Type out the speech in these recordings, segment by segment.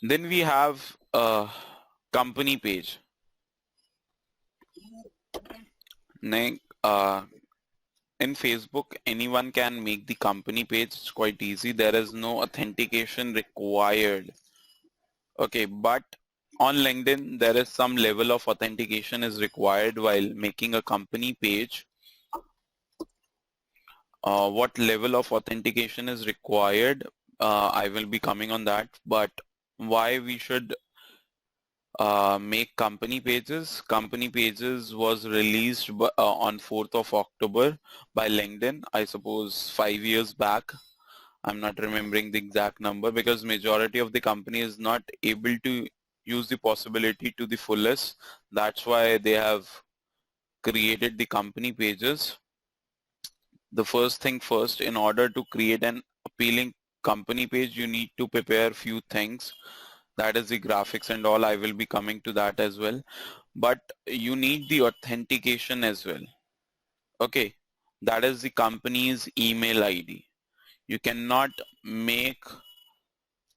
Then we have a company page. In Facebook, anyone can make the company page. It's quite easy. There is no authentication required. Okay, but on LinkedIn, there is some level of authentication is required while making a company page. What level of authentication is required? I will be coming on that, but why we should make company pages. Company pages was released on 4th of October by LinkedIn, I suppose 5 years back. I'm not remembering the exact number because majority of the company is not able to use the possibility to the fullest. That's why they have created the company pages. The first thing first, in order to create an appealing company page, you need to prepare few things. That is the graphics and all. I will be coming to that as well. But you need the authentication as well. Okay, that is the company's email ID. You cannot make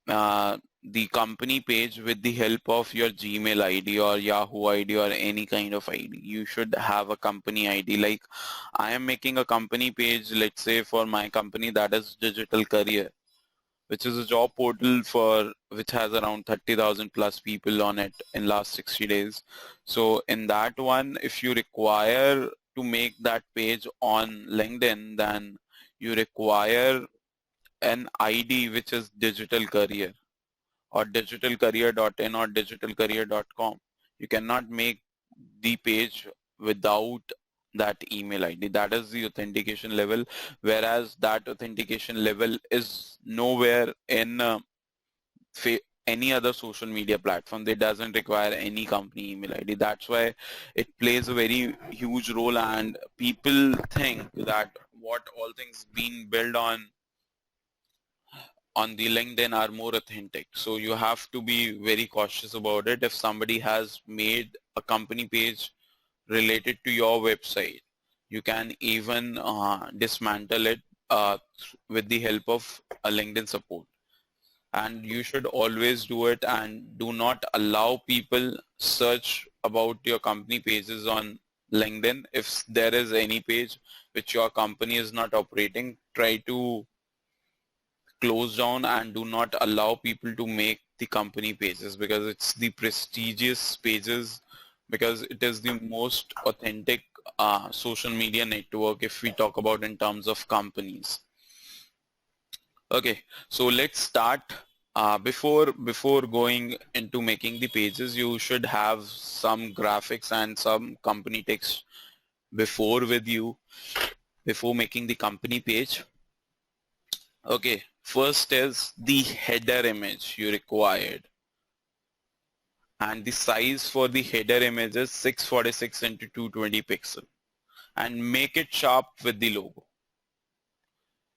the company page with the help of your Gmail ID or Yahoo ID or any kind of ID. You should have a company ID. Like I am making a company page, let's say for my company, that is Digital Career, which is a job portal for which has around 30,000 plus people on it in last 60 days. So in that one, if you require to make that page on LinkedIn, then you require an ID which is Digital Career or digitalcareer.in or digitalcareer.com. You cannot make the page without that email ID. That is the authentication level, whereas that authentication level is nowhere in any other social media platform. It doesn't require any company email ID. That's why it plays a very huge role, and people think that what all things being built on the LinkedIn are more authentic. So you have to be very cautious about it. If somebody has made a company page related to your website, you can even dismantle it with the help of a LinkedIn support. And you should always do it, and do not allow people search about your company pages on LinkedIn. If there is any page which your company is not operating, try to close down and do not allow people to make the company pages, because it's the prestigious pages, because it is the most authentic social media network if we talk about in terms of companies. Okay, so let's start. Before going into making the pages, you should have some graphics and some company text with you before making the company page. Okay, first is the header image you required, and the size for the header image is 646 into 220 pixel, and make it sharp with the logo.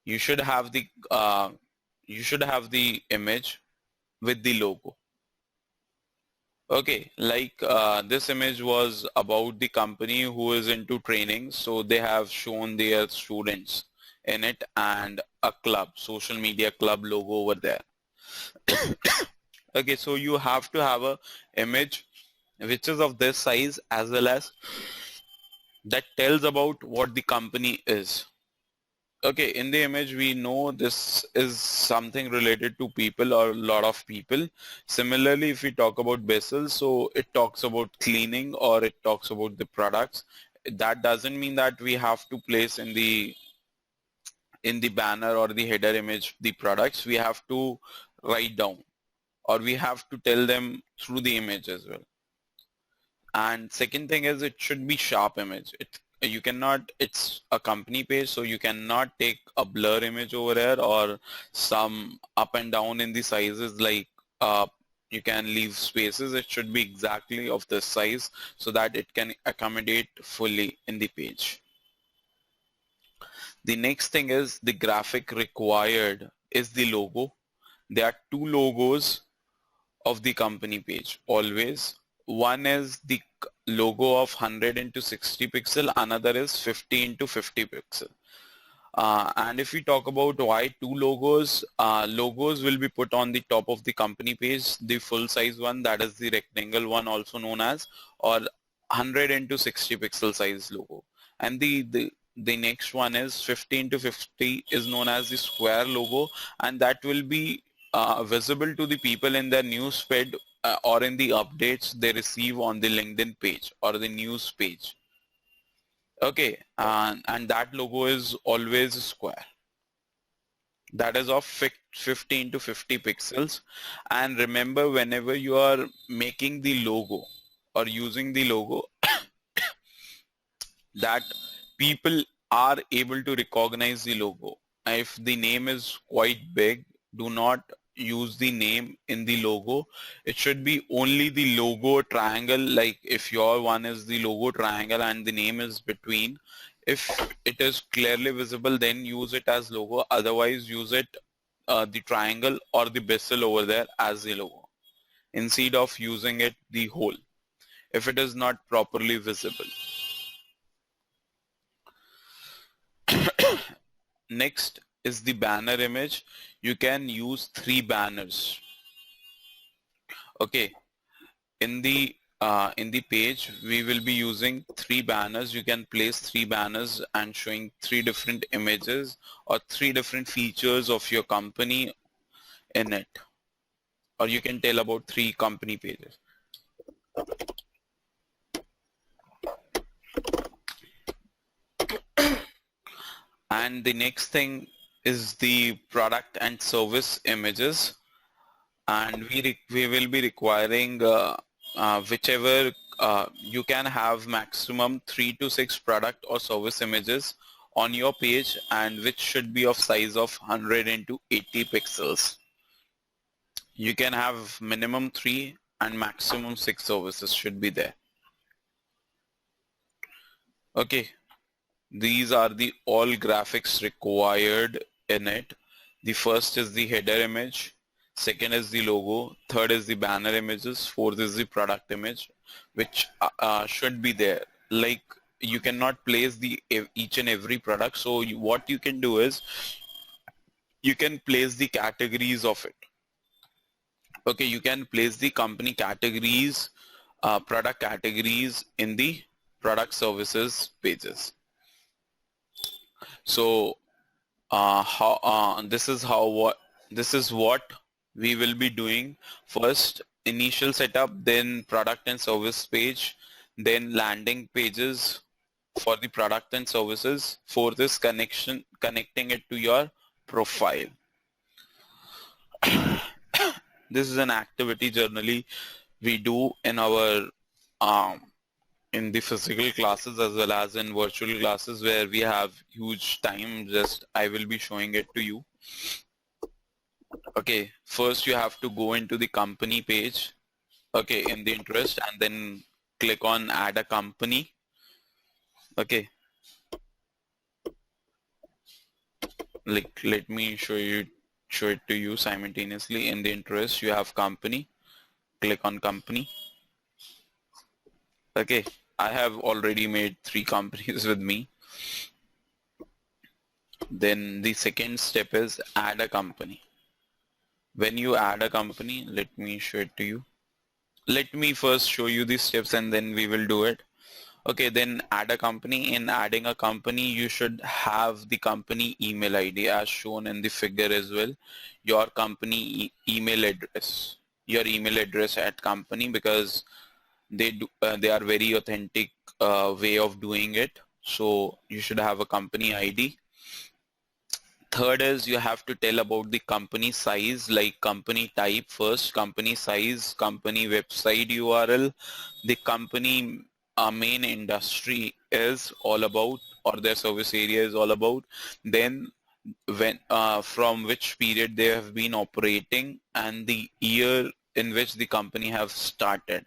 You should have the image with the logo. Okay, like this image was about the company who is into training, so they have shown their students in it and a club, social media club logo over there. Okay, so you have to have a image which is of this size, as well as that tells about what the company is. Okay, in the image we know this is something related to people or a lot of people. Similarly, if we talk about Bessel, so it talks about cleaning or it talks about the products. That doesn't mean that we have to place in the banner or the header image the products. We have to write down, or we have to tell them through the image as well. And second thing is, it should be sharp image. You cannot, it's a company page, so you cannot take a blur image over here or some up and down in the sizes, like you can leave spaces. It should be exactly of this size so that it can accommodate fully in the page. The next thing is the graphic required is the logo. There are two logos of the company page always. One is the logo of 100 into 60 pixel, another is 50 into 50 pixel. And if we talk about why two logos, logos will be put on the top of the company page, the full size one, that is the rectangle one also known as, or 100 into 60 pixel size logo. And the next one is 50 into 50 is known as the square logo, and that will be visible to the people in their news feed or in the updates they receive on the LinkedIn page or the news page. Okay, and that logo is always square. That is of 15 to 50 pixels. And remember, whenever you are making the logo or using the logo, that people are able to recognize the logo. If the name is quite big, do not use the name in the logo. It should be only the logo triangle, like if your one is the logo triangle and the name is between. If it is clearly visible, then use it as logo. Otherwise, use it the triangle or the bezel over there as the logo instead of using it the whole if it is not properly visible. Next is the banner image. You can use 3 banners. Okay, in the page we will be using 3 banners. You can place 3 banners and showing 3 different images or 3 different features of your company in it, or you can tell about 3 company pages. And the next thing is the product and service images, and we will be requiring whichever you can have maximum 3 to 6 product or service images on your page, and which should be of size of 100 into 80 pixels. You can have minimum 3 and maximum 6 services should be there. Okay, these are the all graphics required in it. The first is the header image, second is the logo, third is the banner images, fourth is the product image, which should be there. Like, you cannot place the each and every product, so what you can do is you can place the categories of it. Okay, you can place the company categories, product categories in the product services pages. So this is what we will be doing. First, initial setup, then product and service page, then landing pages for the product and services. Fourth is connecting it to your profile. This is an activity generally we do in our in the physical classes as well as in virtual classes where we have huge time. Just I will be showing it to you. Okay, first you have to go into the company page, okay, in the interest, and then click on add a company. Okay, like let me show it to you simultaneously. In the interest, you have company, click on company. Okay, I have already made 3 companies with me. Then the second step is add a company. When you add a company, let me show it to you. Let me first show you the steps and then we will do it. Okay, then add a company. In adding a company, you should have the company email ID as shown in the figure as well. Your company email address, your email address at company, because they are very authentic way of doing it. So you should have a company ID. Third is you have to tell about the company size, like company type first, company size, company website URL, the company main industry is all about, or their service area is all about, then when from which period they have been operating, and the year in which the company have started.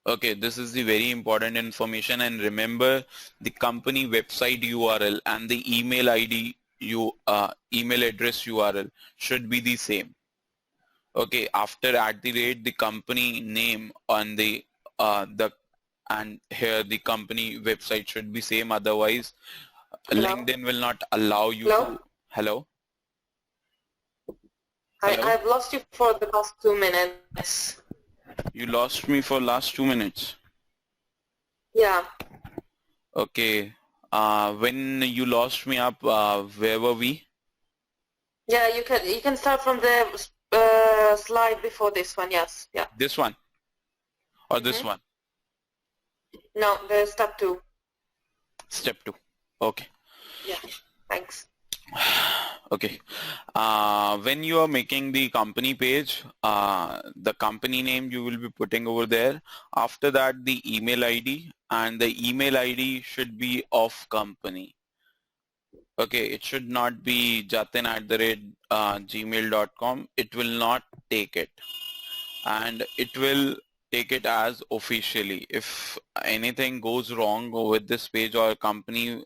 Okay, this is the very important information, and remember the company website URL and the email ID email address URL should be the same. Okay, after @ the company name on the and here the company website should be same, otherwise Hello? LinkedIn will not allow you Hello? to, hello? Hello? I've lost you for the past 2 minutes. You lost me for last 2 minutes. Yeah. Okay. When you lost me up, where were we? Yeah, you can start from the slide before this one. Yes. Yeah. This one or this one? No, the step 2. Step 2. Okay. Yeah. Thanks. Okay. When you are making the company page, the company name you will be putting over there. After that, the email ID, and the email ID should be of company. Okay, it should not be jatin@gmail.com. It will not take it, and it will take it as officially. If anything goes wrong with this page or company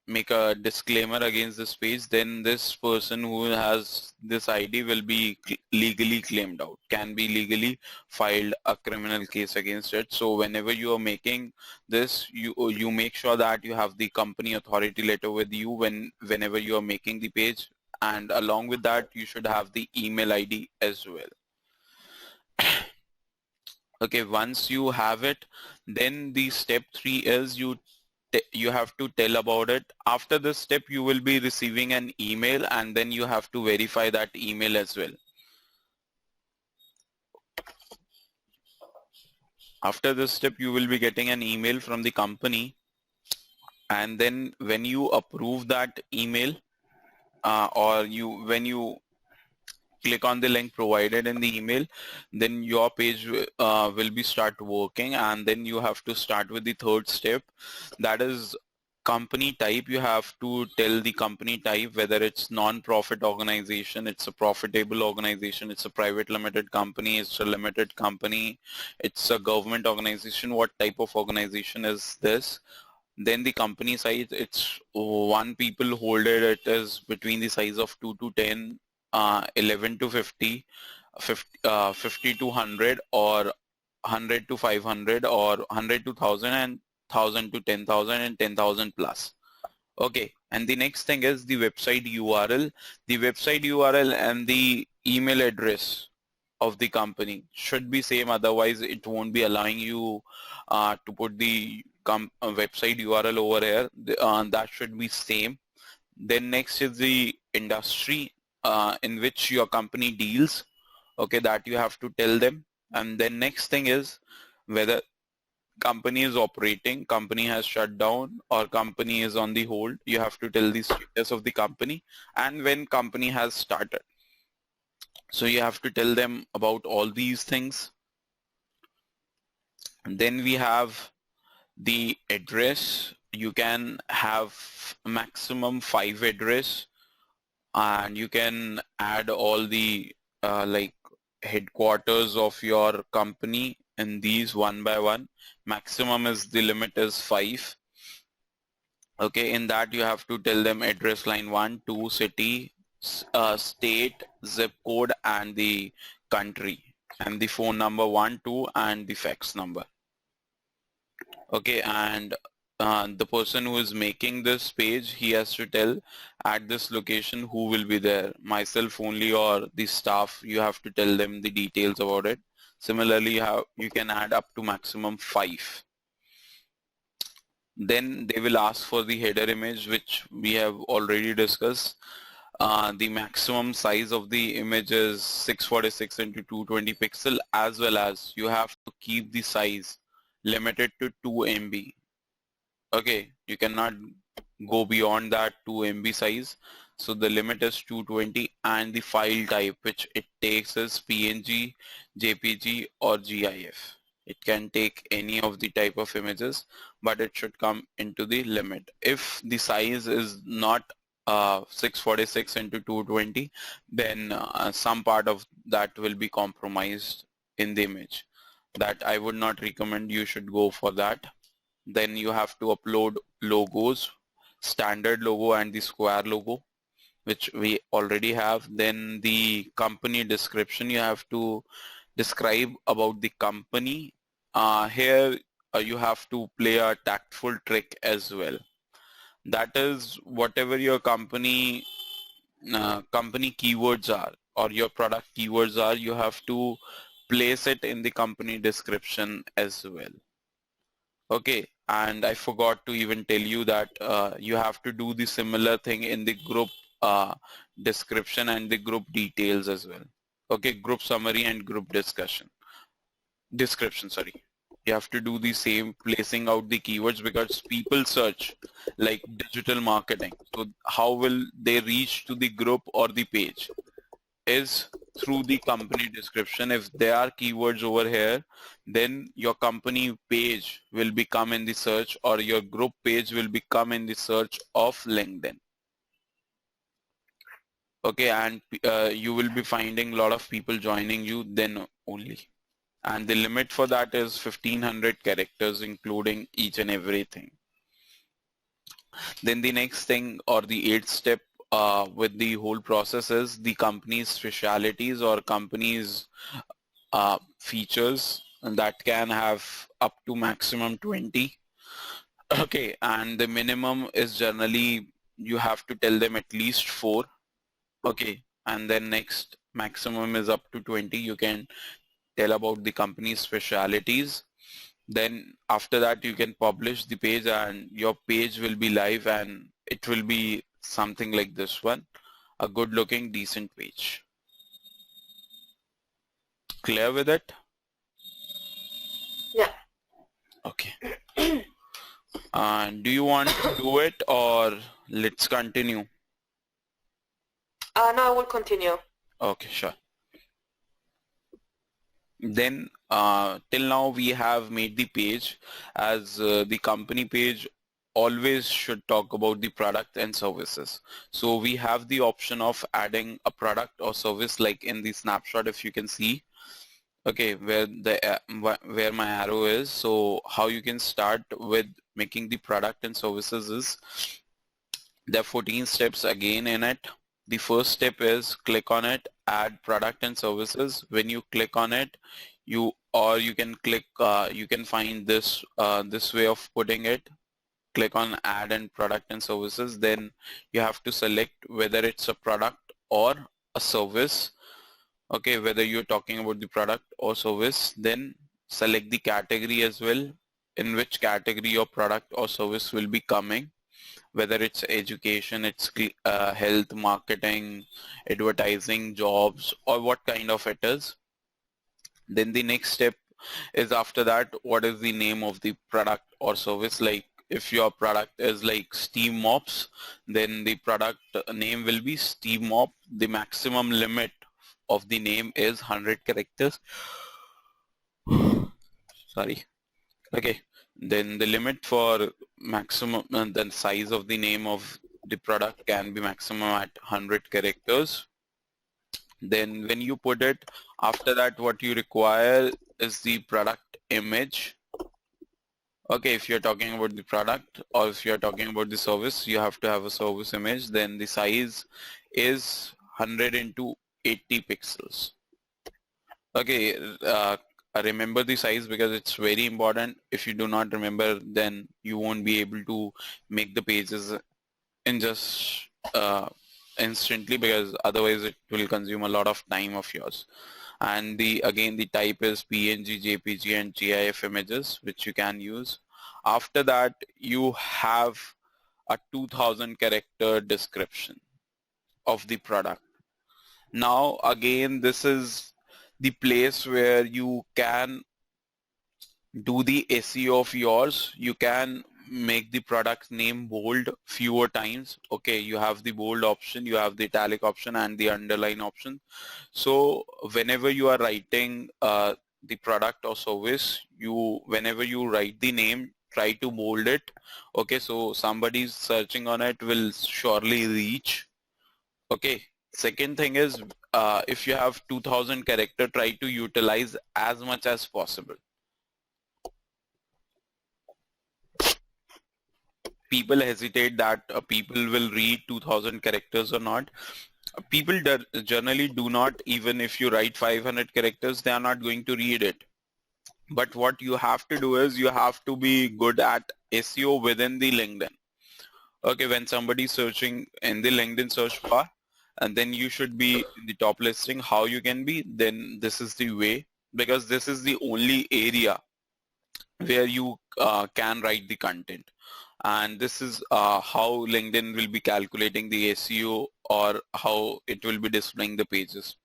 make a disclaimer against this page, then this person who has this ID will be legally claimed out, can be legally filed a criminal case against it. So whenever you are making this, you make sure that you have the company authority letter with you whenever you are making the page, and along with that you should have the email ID as well. Okay, once you have it, then the step 3 is you have to tell about it. After this step, you will be receiving an email, and then you have to verify that email as well. After this step, you will be getting an email from the company, and then when you approve that email, or when you click on the link provided in the email, then your page will be start working, and then you have to start with the third step. That is company type. You have to tell the company type, whether it's non-profit organization, it's a profitable organization, it's a private limited company, it's a limited company, it's a government organization, what type of organization is this. Then the company size, it's one people holded, it is between the size of 2 to 10, 11 to 50, 50 to 100, or 100 to 500, or 100 to 1000, and 1000 to 10,000, and 10,000 plus. Okay, and the next thing is the website URL. The website URL and the email address of the company should be same, otherwise it won't be allowing you to put the website URL over here. That should be same. Then next is the industry in which your company deals. Okay, that you have to tell them. And then next thing is whether company is operating, company has shut down, or company is on the hold. You have to tell the status of the company and when company has started. So you have to tell them about all these things. And then we have the address. You can have maximum 5 address, and you can add all the like headquarters of your company in these one by one. Maximum is the limit is 5. Okay, in that you have to tell them address line 1, 2, city, state, zip code, and the country, and the phone number 1, 2, and the fax number. Okay, and the person who is making this page, he has to tell at this location who will be there, myself only or the staff. You have to tell them the details about it. Similarly, you can add up to maximum 5. Then they will ask for the header image, which we have already discussed. The maximum size of the image is 646 into 220 pixel, as well as you have to keep the size limited to 2 MB. Okay, you cannot go beyond that 2 MB size. So the limit is 220, and the file type which it takes is PNG, JPG, or GIF. It can take any of the type of images, but it should come into the limit. If the size is not 646 into 220, then some part of that will be compromised in the image. That I would not recommend. You should go for that. Then you have to upload logos, standard logo and the square logo, which we already have. Then the company description, you have to describe about the company. Here you have to play a tactful trick as well. That is whatever your company keywords are or your product keywords are, you have to place it in the company description as well. Okay, and I forgot to even tell you that you have to do the similar thing in the group description and the group details as well. Okay, group summary and group description, sorry. You have to do the same, placing out the keywords, because people search like digital marketing. So how will they reach to the group or the page? Is through the company description. If there are keywords over here, then your company page will become in the search, or your group page will become in the search of LinkedIn. Okay, and you will be finding a lot of people joining you then only. And the limit for that is 1500 characters, including each and everything. Then the next thing, or the eighth step with the whole process, is the company's specialities or company's features that can have up to maximum 20. Okay, and the minimum is generally you have to tell them at least 4. Okay, and then next maximum is up to 20. You can tell about the company's specialities. Then after that you can publish the page, and your page will be live, and it will be something like this one, a good looking decent page. Clear with it? Yeah. Okay. Do you want to do it, or let's continue? No, I will continue. Okay, sure. Then till now we have made the page as the company page always should talk about the product and services. So we have the option of adding a product or service, like in the snapshot, if you can see, okay, where my arrow is. So how you can start with making the product and services is, there are 14 steps again in it. The first step is click on it, add product and services. When you click on it, you can click, you can find this this way of putting it. Click on add and product and services. Then you have to select whether it's a product or a service. Okay, whether you're talking about the product or service. Then select the category as well, in which category your product or service will be coming, whether it's education, it's health, marketing, advertising, jobs, or what kind of it is. Then the next step is, after that, what is the name of the product or service? Like if your product is like steam mops, then the product name will be steam mop. The maximum limit of the name is 100 characters. Sorry. Okay. Then the limit for maximum, the size of the name of the product can be maximum at 100 characters. Then when you put it, after that what you require is the product image. Okay, if you're talking about the product, or if you're talking about the service, you have to have a service image. Then the size is 100 into 80 pixels. Okay, remember the size because it's very important. If you do not remember, then you won't be able to make the pages in just instantly, because otherwise it will consume a lot of time of yours. And again the type is PNG, JPG and GIF images, which you can use. After that you have a 2000 character description of the product. Now again, this is the place where you can do the SEO of yours. You can make the product name bold fewer times. Okay, you have the bold option, you have the italic option and the underline option. So whenever you are writing the product or service, whenever you write the name, try to bold it. Okay, so somebody searching on it will surely reach. Okay, second thing is, if you have 2000 character, try to utilize as much as possible. People hesitate that people will read 2000 characters or not. People generally do not. Even if you write 500 characters, they are not going to read it. But what you have to do is you have to be good at SEO within the LinkedIn. Okay, when somebody's searching in the LinkedIn search bar, and then you should be in the top listing, how you can be, then this is the way, because this is the only area where you can write the content. And this is how LinkedIn will be calculating the SEO, or how it will be displaying the pages.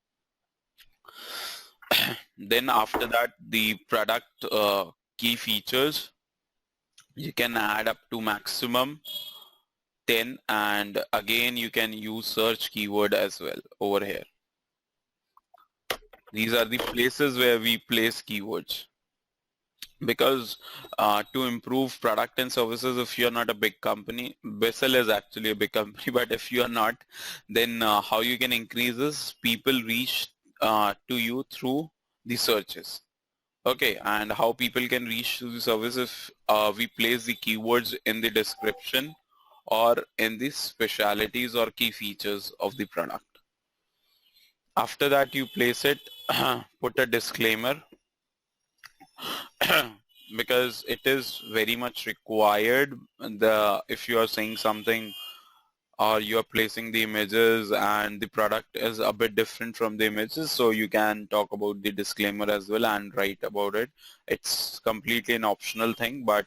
Then after that, the product key features, you can add up to maximum 10, and again you can use search keyword as well over here. These are the places where we place keywords. Because to improve product and services, if you're not a big company, Bissell is actually a big company, but if you're not, then how you can increase is people reach to you through the searches. Okay, and how people can reach to the service if we place the keywords in the description or in the specialities or key features of the product. After that, you place it, put a disclaimer because it is very much required. If you are saying something or you are placing the images and the product is a bit different from the images, so you can talk about the disclaimer as well and write about it. It's completely an optional thing, but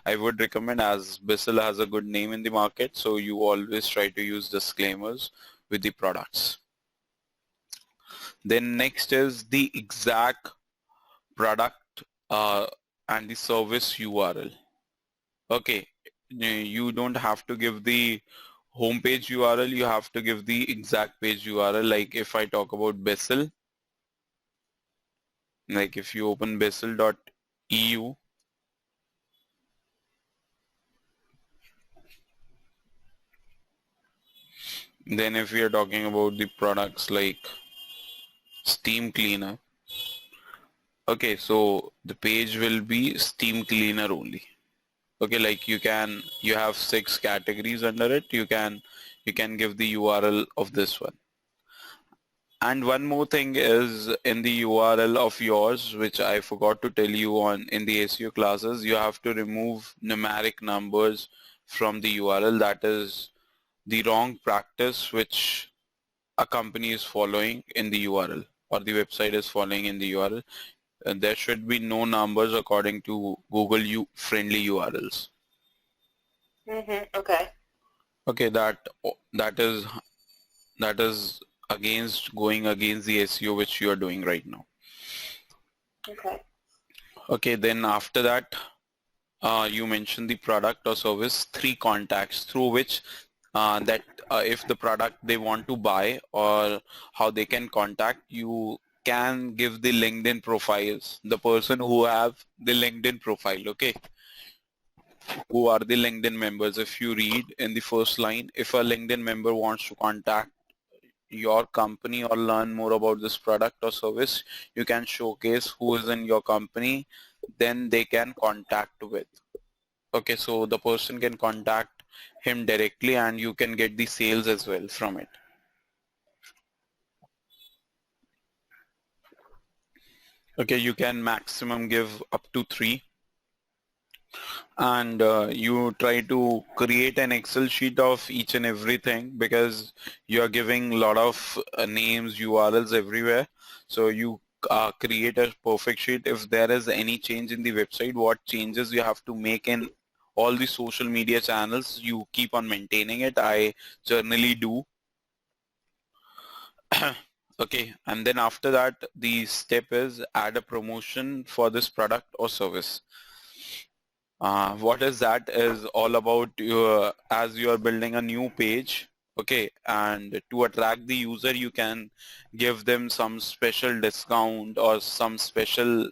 I would recommend, as Bissell has a good name in the market, so you always try to use disclaimers with the products. Then next is the exact product and the service URL. Okay, you don't have to give the homepage URL, you have to give the exact page URL. Like if I talk about Bissell, like if you open Bissell.eu, then if we are talking about the products like steam cleaner, okay, so the page will be steam cleaner only. Okay, like you have 6 categories under it, you can give the URL of this one. And one more thing is, in the URL of yours, which I forgot to tell you in the SEO classes, you have to remove numeric numbers from the URL. That is the wrong practice which a company is following in the URL, or the website is following in the URL. And there should be no numbers according to Google friendly URLs. Okay. Okay, that is going against the SEO which you are doing right now. Okay. Okay, then after that, you mentioned the product or service, 3 contacts through which if the product they want to buy, or how they can contact you, can give the LinkedIn profiles, the person who have the LinkedIn profile. Okay, who are the LinkedIn members. If you read in the first line, if a LinkedIn member wants to contact your company or learn more about this product or service, you can showcase who is in your company, then they can contact with. Okay, so the person can contact him directly and you can get the sales as well from it. Okay, you can maximum give up to 3, and you try to create an Excel sheet of each and everything, because you are giving a lot of names, URLs everywhere. So you create a perfect sheet. If there is any change in the website, what changes you have to make in all the social media channels, you keep on maintaining it. I generally do. Okay, and then after that, the step is add a promotion for this product or service. What is that is all about as you are building a new page, okay, and to attract the user, you can give them some special discount or some special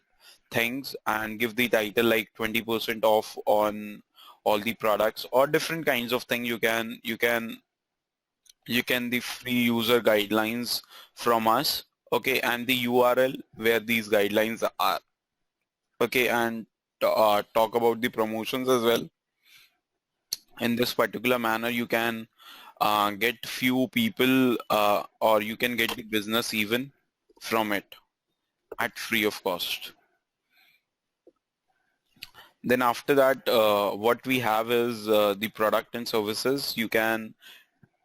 things and give the title like 20% off on all the products, or different kinds of thing. You can the free user guidelines from us, okay, and the URL where these guidelines are, okay, and talk about the promotions as well. In this particular manner, you can get few people, or you can get the business even from it at free of cost. Then after that, what we have is the product and services. You can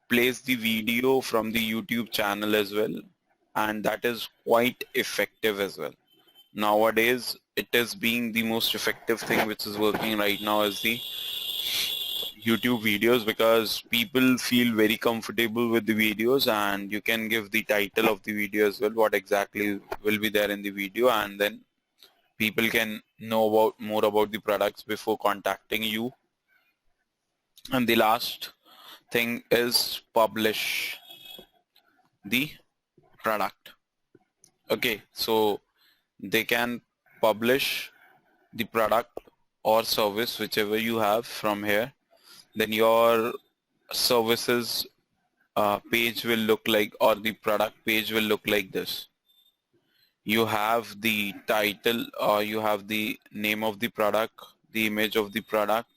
place the video from the YouTube channel as well, and that is quite effective as well. Nowadays, it is being the most effective thing which is working right now is the YouTube videos, because people feel very comfortable with the videos, and you can give the title of the video as well, what exactly will be there in the video, and then people can know about more about the products before contacting you. And the last thing is publish the product. Okay, so they can publish the product or service whichever you have from here. Then your services page will look like, or the product page will look like this. You have the title, or you have the name of the product, the image of the product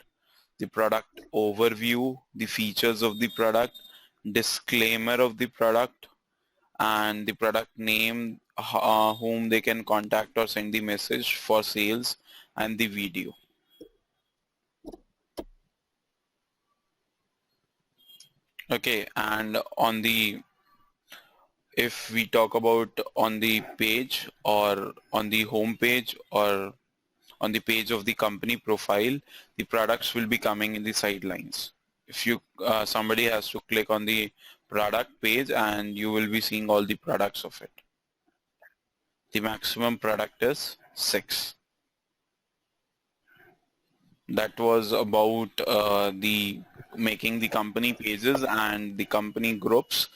overview, the features of the product, disclaimer of the product, and the product name, whom they can contact or send the message for sales, and the video. Okay, and on the, if we talk about on the page or on the home page or on the page of the company profile, the products will be coming in the sidelines. If you somebody has to click on the product page, and you will be seeing all the products of it. The maximum product is 6. That was about the making the company pages and the company groups.